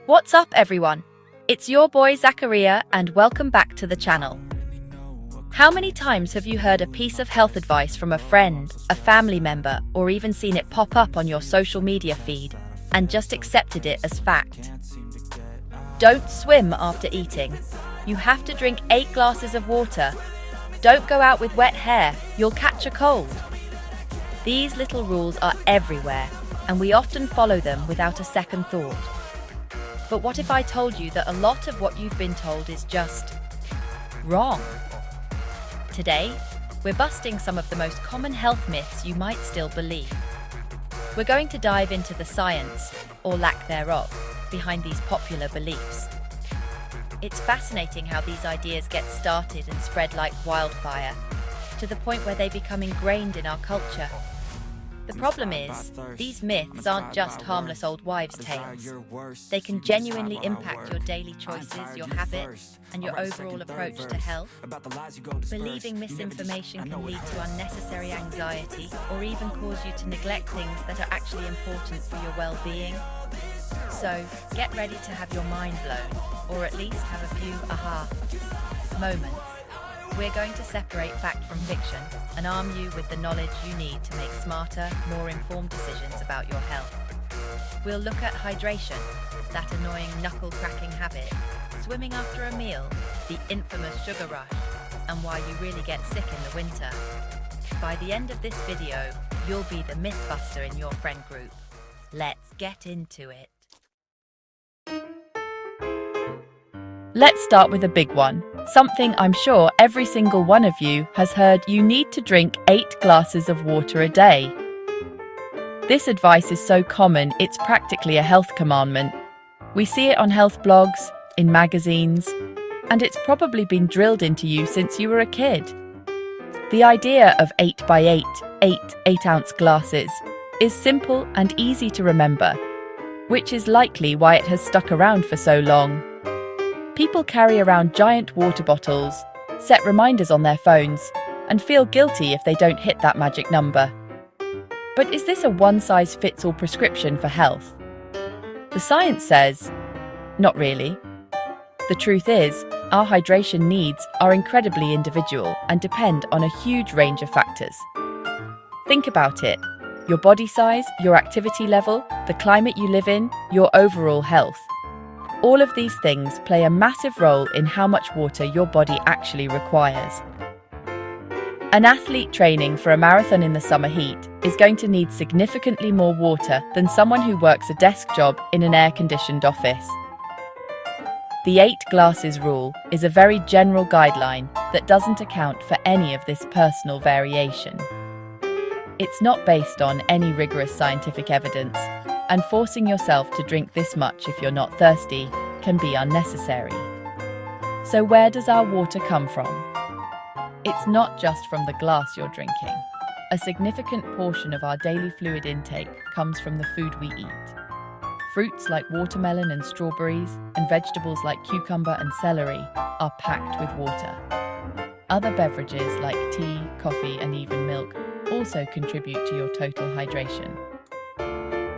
What's up, everyone? It's your boy Zachariah, and welcome back to the channel. How many times have you heard a piece of health advice from a friend, a family member, or even seen it pop up on your social media feed and just accepted it as fact? Don't swim after eating. You have to drink 8 glasses of water. Don't go out with wet hair, you'll catch a cold. These little rules are everywhere, and we often follow them without a second thought. But what if I told you that a lot of what you've been told is just wrong? Today, we're busting some of the most common health myths you might still believe. We're going to dive into the science, or lack thereof, behind these popular beliefs. It's fascinating how these ideas get started and spread like wildfire, to the point where they become ingrained in our culture. The problem is, these myths aren't just harmless old wives' tales. They can genuinely impact your daily choices, your habits, and your overall approach to health. Believing misinformation can lead to unnecessary anxiety or even cause you to neglect things that are actually important for your well-being. So, get ready to have your mind blown, or at least have a few aha moments. We're going to separate fact from fiction and arm you with the knowledge you need to make smarter, more informed decisions about your health. We'll look at hydration, that annoying knuckle-cracking habit, swimming after a meal, the infamous sugar rush, and why you really get sick in the winter. By the end of this video, you'll be the mythbuster in your friend group. Let's get into it. Let's start with a big one, something I'm sure every single one of you has heard: you need to drink 8 glasses of water a day. This advice is so common, it's practically a health commandment. We see it on health blogs, in magazines, and it's probably been drilled into you since you were a kid. The idea of 8 by 8, 8-ounce glasses, is simple and easy to remember, which is likely why it has stuck around for so long. People carry around giant water bottles, set reminders on their phones, and feel guilty if they don't hit that magic number. But is this a one-size-fits-all prescription for health? The science says, not really. The truth is, our hydration needs are incredibly individual and depend on a huge range of factors. Think about it: your body size, your activity level, the climate you live in, your overall health. All of these things play a massive role in how much water your body actually requires. An athlete training for a marathon in the summer heat is going to need significantly more water than someone who works a desk job in an air-conditioned office. The 8 glasses rule is a very general guideline that doesn't account for any of this personal variation. It's not based on any rigorous scientific evidence, and forcing yourself to drink this much if you're not thirsty can be unnecessary. So where does our water come from? It's not just from the glass you're drinking. A significant portion of our daily fluid intake comes from the food we eat. Fruits like watermelon and strawberries, and vegetables like cucumber and celery are packed with water. Other beverages like tea, coffee, and even milk also contribute to your total hydration.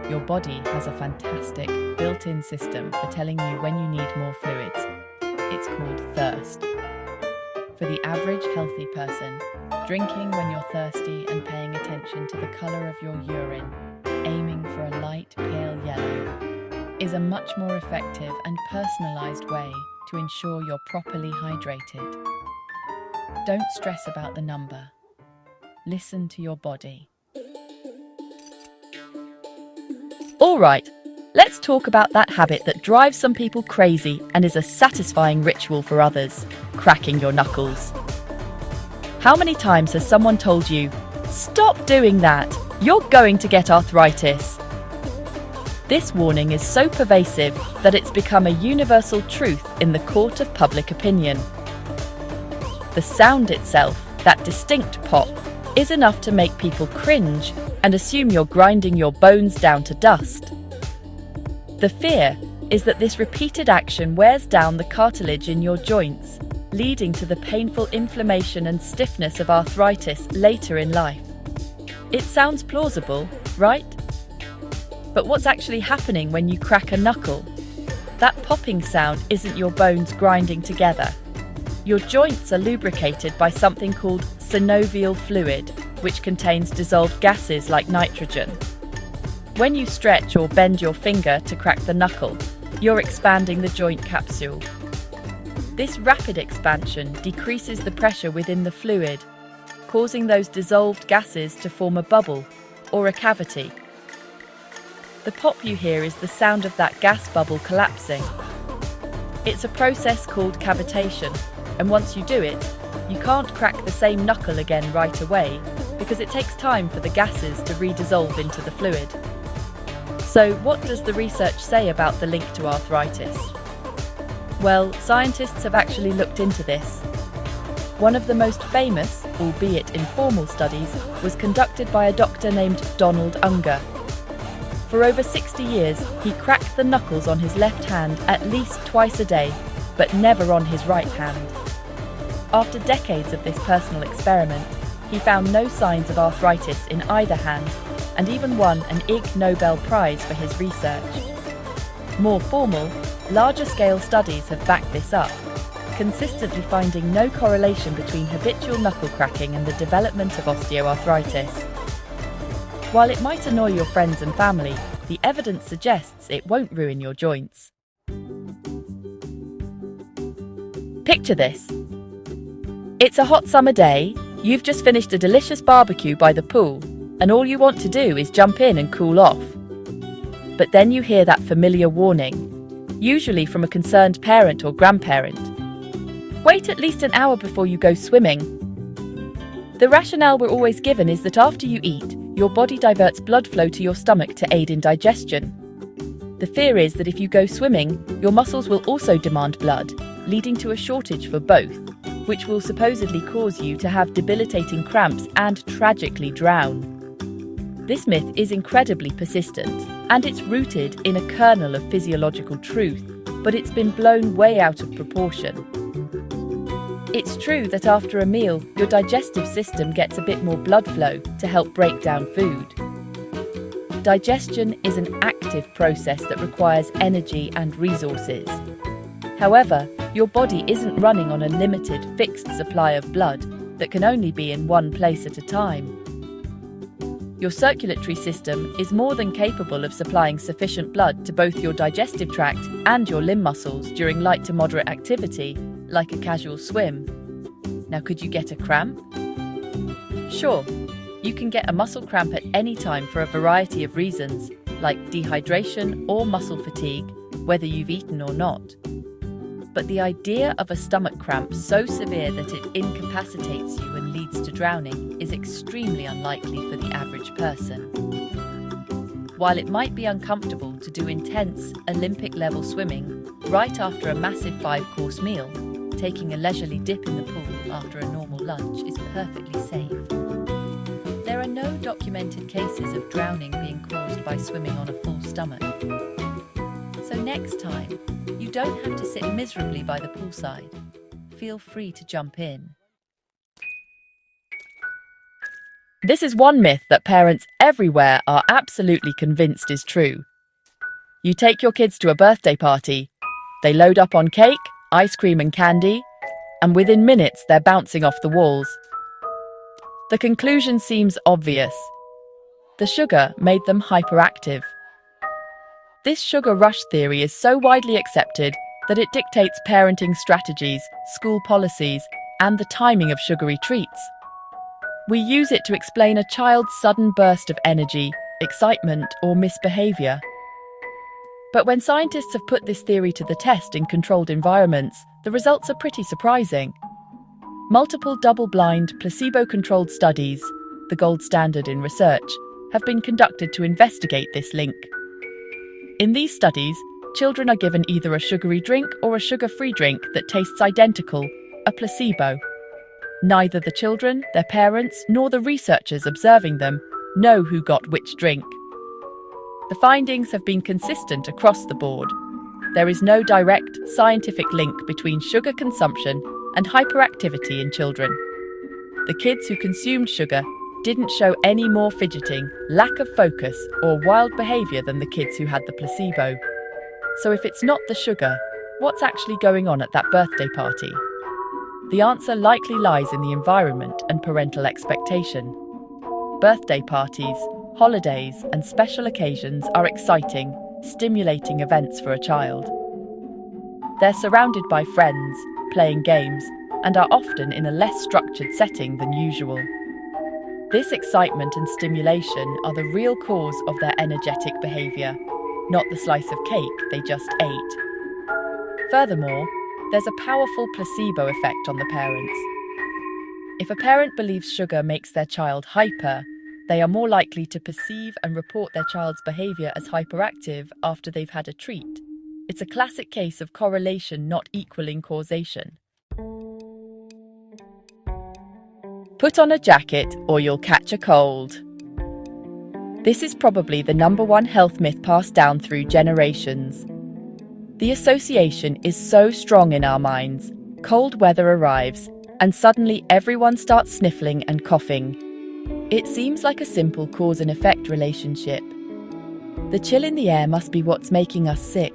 Your body has a fantastic built-in system for telling you when you need more fluids. It's called thirst. For the average healthy person, drinking when you're thirsty and paying attention to the colour of your urine, aiming for a light pale yellow, is a much more effective and personalised way to ensure you're properly hydrated. Don't stress about the number. Listen to your body. All right, let's talk about that habit that drives some people crazy and is a satisfying ritual for others: cracking your knuckles. How many times has someone told you, "Stop doing that, you're going to get arthritis"? This warning is so pervasive that it's become a universal truth in the court of public opinion. The sound itself, that distinct pop, is enough to make people cringe and assume you're grinding your bones down to dust. The fear is that this repeated action wears down the cartilage in your joints, leading to the painful inflammation and stiffness of arthritis later in life. It sounds plausible, right? But what's actually happening when you crack a knuckle? That popping sound isn't your bones grinding together. Your joints are lubricated by something called synovial fluid, which contains dissolved gases like nitrogen. When you stretch or bend your finger to crack the knuckle, you're expanding the joint capsule. This rapid expansion decreases the pressure within the fluid, causing those dissolved gases to form a bubble or a cavity. The pop you hear is the sound of that gas bubble collapsing. It's a process called cavitation, and once you do it, you can't crack the same knuckle again right away because it takes time for the gases to redissolve into the fluid. So, what does the research say about the link to arthritis? Well, scientists have actually looked into this. One of the most famous, albeit informal studies, was conducted by a doctor named Donald Unger. For over 60 years, he cracked the knuckles on his left hand at least twice a day, but never on his right hand. After decades of this personal experiment, he found no signs of arthritis in either hand, and even won an Ig Nobel Prize for his research. More formal, larger-scale studies have backed this up, consistently finding no correlation between habitual knuckle cracking and the development of osteoarthritis. While it might annoy your friends and family, the evidence suggests it won't ruin your joints. Picture this. It's a hot summer day, you've just finished a delicious barbecue by the pool, and all you want to do is jump in and cool off. But then you hear that familiar warning, usually from a concerned parent or grandparent. Wait at least an hour before you go swimming. The rationale we're always given is that after you eat, your body diverts blood flow to your stomach to aid in digestion. The fear is that if you go swimming, your muscles will also demand blood, leading to a shortage for both, which will supposedly cause you to have debilitating cramps and tragically drown. This myth is incredibly persistent, and it's rooted in a kernel of physiological truth, but it's been blown way out of proportion. It's true that after a meal, your digestive system gets a bit more blood flow to help break down food. Digestion is an active process that requires energy and resources. However, your body isn't running on a limited, fixed supply of blood that can only be in one place at a time. Your circulatory system is more than capable of supplying sufficient blood to both your digestive tract and your limb muscles during light to moderate activity, like a casual swim. Now, could you get a cramp? Sure, you can get a muscle cramp at any time for a variety of reasons, like dehydration or muscle fatigue, whether you've eaten or not. But the idea of a stomach cramp so severe that it incapacitates you and leads to drowning is extremely unlikely for the average person. While it might be uncomfortable to do intense, Olympic-level swimming right after a massive 5-course meal, taking a leisurely dip in the pool after a normal lunch is perfectly safe. There are no documented cases of drowning being caused by swimming on a full stomach. So next time, you don't have to sit miserably by the poolside. Feel free to jump in. This is one myth that parents everywhere are absolutely convinced is true. You take your kids to a birthday party, they load up on cake, ice cream and candy, and within minutes they're bouncing off the walls. The conclusion seems obvious. The sugar made them hyperactive. This sugar rush theory is so widely accepted that it dictates parenting strategies, school policies, and the timing of sugary treats. We use it to explain a child's sudden burst of energy, excitement, or misbehavior. But when scientists have put this theory to the test in controlled environments, the results are pretty surprising. Multiple double-blind, placebo-controlled studies, the gold standard in research, have been conducted to investigate this link. In these studies, children are given either a sugary drink or a sugar-free drink that tastes identical, a placebo. Neither the children, their parents, nor the researchers observing them know who got which drink. The findings have been consistent across the board. There is no direct, scientific link between sugar consumption and hyperactivity in children. The kids who consumed sugar didn't show any more fidgeting, lack of focus, or wild behavior than the kids who had the placebo. So if it's not the sugar, what's actually going on at that birthday party? The answer likely lies in the environment and parental expectation. Birthday parties, holidays, and special occasions are exciting, stimulating events for a child. They're surrounded by friends, playing games, and are often in a less structured setting than usual. This excitement and stimulation are the real cause of their energetic behavior, not the slice of cake they just ate. Furthermore, there's a powerful placebo effect on the parents. If a parent believes sugar makes their child hyper, they are more likely to perceive and report their child's behavior as hyperactive after they've had a treat. It's a classic case of correlation not equaling causation. Put on a jacket or you'll catch a cold. This is probably the #1 health myth passed down through generations. The association is so strong in our minds. Cold weather arrives, and suddenly everyone starts sniffling and coughing. It seems like a simple cause and effect relationship. The chill in the air must be what's making us sick.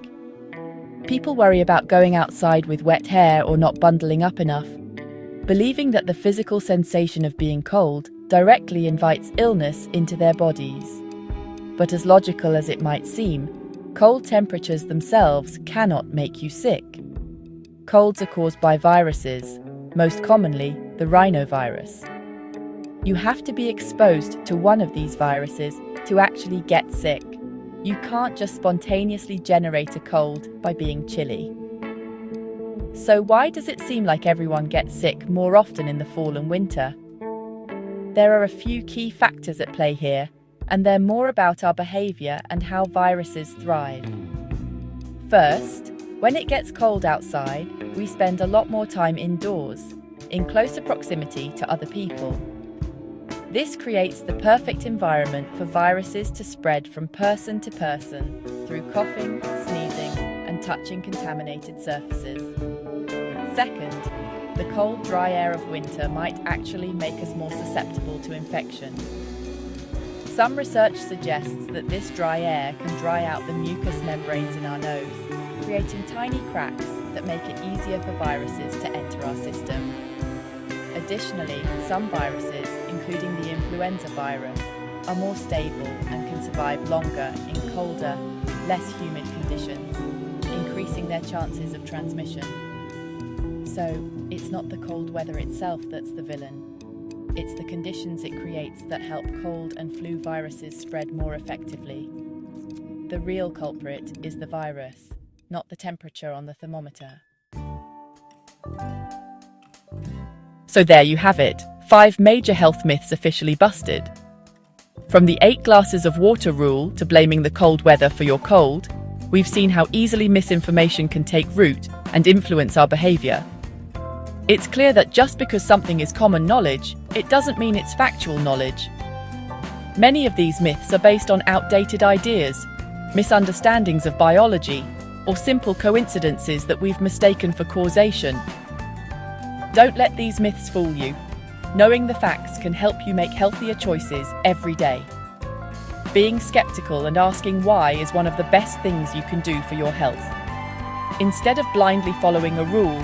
People worry about going outside with wet hair or not bundling up enough, believing that the physical sensation of being cold directly invites illness into their bodies. But as logical as it might seem, cold temperatures themselves cannot make you sick. Colds are caused by viruses, most commonly the rhinovirus. You have to be exposed to one of these viruses to actually get sick. You can't just spontaneously generate a cold by being chilly. So why does it seem like everyone gets sick more often in the fall and winter? There are a few key factors at play here, and they're more about our behavior and how viruses thrive. First, when it gets cold outside, we spend a lot more time indoors, in closer proximity to other people. This creates the perfect environment for viruses to spread from person to person through coughing, sneezing, and touching contaminated surfaces. Second, the cold, dry air of winter might actually make us more susceptible to infection. Some research suggests that this dry air can dry out the mucous membranes in our nose, creating tiny cracks that make it easier for viruses to enter our system. Additionally, some viruses, including the influenza virus, are more stable and can survive longer in colder, less humid conditions, increasing their chances of transmission. So, it's not the cold weather itself that's the villain. It's the conditions it creates that help cold and flu viruses spread more effectively. The real culprit is the virus, not the temperature on the thermometer. So there you have it, 5 major health myths officially busted. From the 8 glasses of water rule to blaming the cold weather for your cold, we've seen how easily misinformation can take root and influence our behavior. It's clear that just because something is common knowledge, it doesn't mean it's factual knowledge. Many of these myths are based on outdated ideas, misunderstandings of biology, or simple coincidences that we've mistaken for causation. Don't let these myths fool you. Knowing the facts can help you make healthier choices every day. Being skeptical and asking why is one of the best things you can do for your health. Instead of blindly following a rule,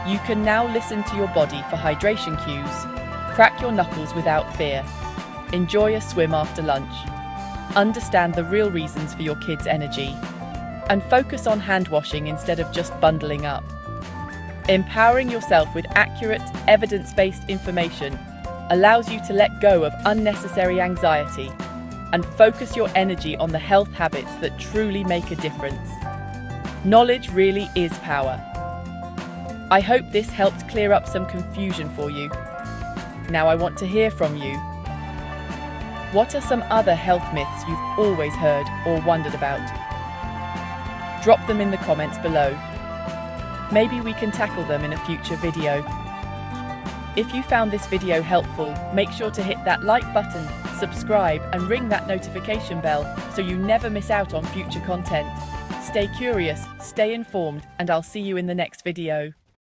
you can now listen to your body for hydration cues, crack your knuckles without fear, enjoy a swim after lunch, understand the real reasons for your kids' energy, and focus on hand washing instead of just bundling up. Empowering yourself with accurate, evidence-based information allows you to let go of unnecessary anxiety and focus your energy on the health habits that truly make a difference. Knowledge really is power. I hope this helped clear up some confusion for you. Now I want to hear from you. What are some other health myths you've always heard or wondered about? Drop them in the comments below. Maybe we can tackle them in a future video. If you found this video helpful, make sure to hit that like button, subscribe, and ring that notification bell so you never miss out on future content. Stay curious, stay informed, and I'll see you in the next video.